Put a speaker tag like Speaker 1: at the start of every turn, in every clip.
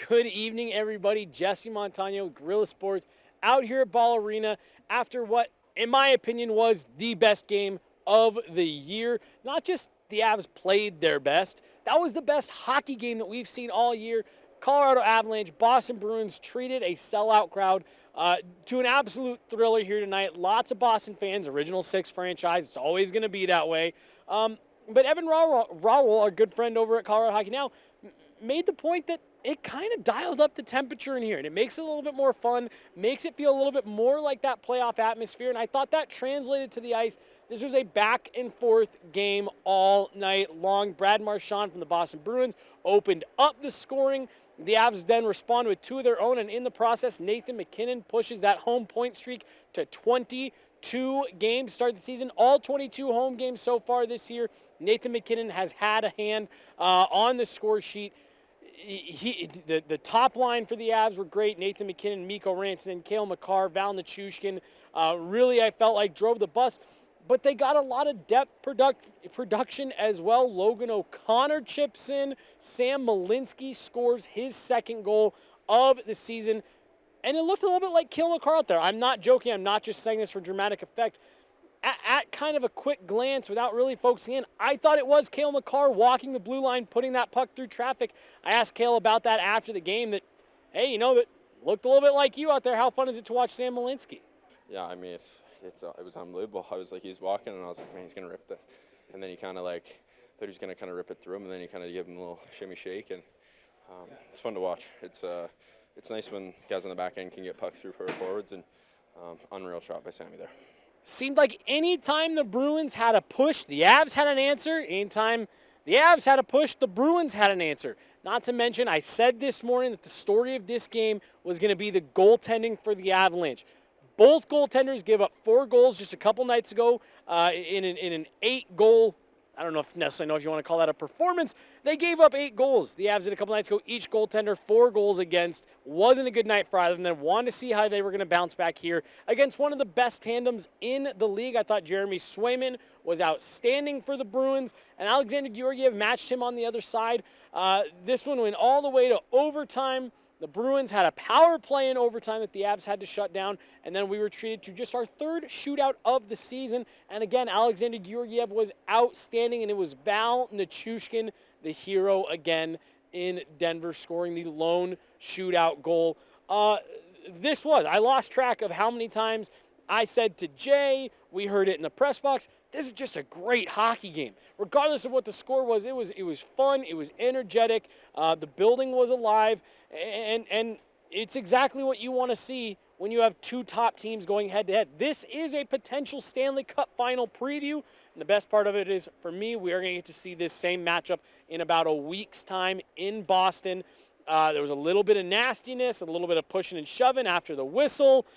Speaker 1: Good evening, everybody. Jesse Montano of Guerilla Sports out here at Ball Arena after what, in my opinion, was the best game of the year. Not just the Avs played their best. That was the best hockey game that we've seen all year. Colorado Avalanche, Boston Bruins treated a sellout crowd to an absolute thriller here tonight. Lots of Boston fans, Original Six franchise. It's always going to be that way. But Evan Rowell, our good friend over at Colorado Hockey Now, made the point that it kind of dialed up the temperature in here, and it makes it a little bit more fun, makes it feel a little bit more like that playoff atmosphere, and I thought that translated to the ice. This was a back-and-forth game all night long. Brad Marchand from the Boston Bruins opened up the scoring. The Avs then responded with two of their own, and in the process, Nathan MacKinnon pushes that home point streak to 22 games to start the season. All 22 home games so far this year. Nathan MacKinnon has had a hand on the score sheet. The top line for the Avs were great. Nathan MacKinnon, Mikko Rantanen, Cale Makar, Val Nichushkin really, I felt like, drove the bus. But they got a lot of depth production as well. Logan O'Connor chips in. Sam Malinsky scores his second goal of the season. And it looked a little bit like Cale Makar out there. I'm not joking. I'm not just saying this for dramatic effect. At kind of a quick glance, without really focusing in, I thought it was Cale Makar walking the blue line, putting that puck through traffic. I asked Cale about that after the game, that, hey, that looked a little bit like you out there. How fun is it to watch Sam Malinsky?
Speaker 2: Yeah, I mean, it was unbelievable. I was like, he's walking, and I was like, man, he's going to rip this. And then he kind of thought he was going to kind of rip it through him, and then he kind of give him a little shimmy shake, and it's fun to watch. It's nice when guys on the back end can get pucks through for forwards, and unreal shot by Sammy there.
Speaker 1: Seemed like anytime the Bruins had a push, the Avs had an answer. Anytime the Avs had a push, the Bruins had an answer. Not to mention, I said this morning that the story of this game was going to be the goaltending for the Avalanche. Both goaltenders gave up 4 goals just a couple nights ago in an 8-goal, I don't know if necessarily know if you want to call that a performance. They gave up 8 goals. The Avs did a couple nights ago. Each goaltender 4 goals against. Wasn't a good night for either of them. Wanted to see how they were going to bounce back here against one of the best tandems in the league. I thought Jeremy Swayman was outstanding for the Bruins, and Alexander Georgiev matched him on the other side. This one went all the way to overtime. The Bruins had a power play in overtime that the Avs had to shut down, and then we were treated to just our 3rd shootout of the season. And again, Alexander Georgiev was outstanding, and it was Val Nichushkin, the hero again in Denver, scoring the lone shootout goal. I lost track of how many times I said to Jay, we heard it in the press box, this is just a great hockey game. Regardless of what the score was, it was fun, it was energetic, the building was alive, and it's exactly what you want to see when you have 2 top teams going head-to-head. This is a potential Stanley Cup final preview, and the best part of it is, for me, we are going to get to see this same matchup in about a week's time in Boston. There was a little bit of nastiness, a little bit of pushing and shoving after the whistle.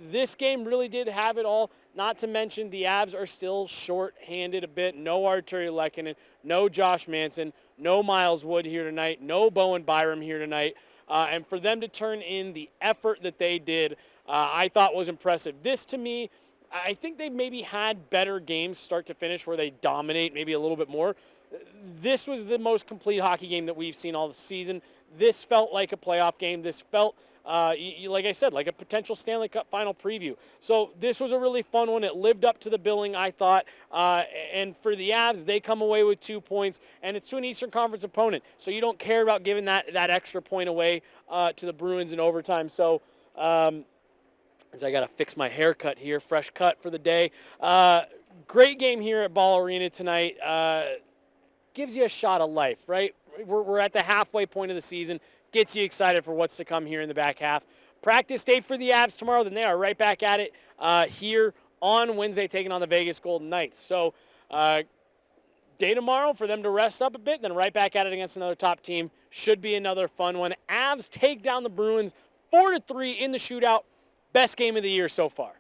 Speaker 1: This game really did have it all. Not to mention the Avs are still short-handed a bit. No Artturi Lehkonen, no Josh Manson, no Miles Wood here tonight, no Bowen Byram here tonight. And for them to turn in the effort that they did, I thought was impressive. This, to me, I think they maybe had better games start to finish where they dominate maybe a little bit more. This was the most complete hockey game that we've seen all the season. This felt like a playoff game. This felt, like I said, like a potential Stanley Cup final preview. So this was a really fun one. It lived up to the billing, I thought. And for the Avs, they come away with 2 points, and it's to an Eastern Conference opponent. So you don't care about giving that extra point away to the Bruins in overtime. So as I got to fix my haircut here, fresh cut for the day. Great game here at Ball Arena tonight. Gives you a shot of life, right? We're at the halfway point of the season. Gets you excited for what's to come here in the back half. Practice day for the Avs tomorrow. Then they are right back at it here on Wednesday, taking on the Vegas Golden Knights. So day tomorrow for them to rest up a bit, then right back at it against another top team. Should be another fun one. Avs take down the Bruins 4-3 in the shootout. Best game of the year so far.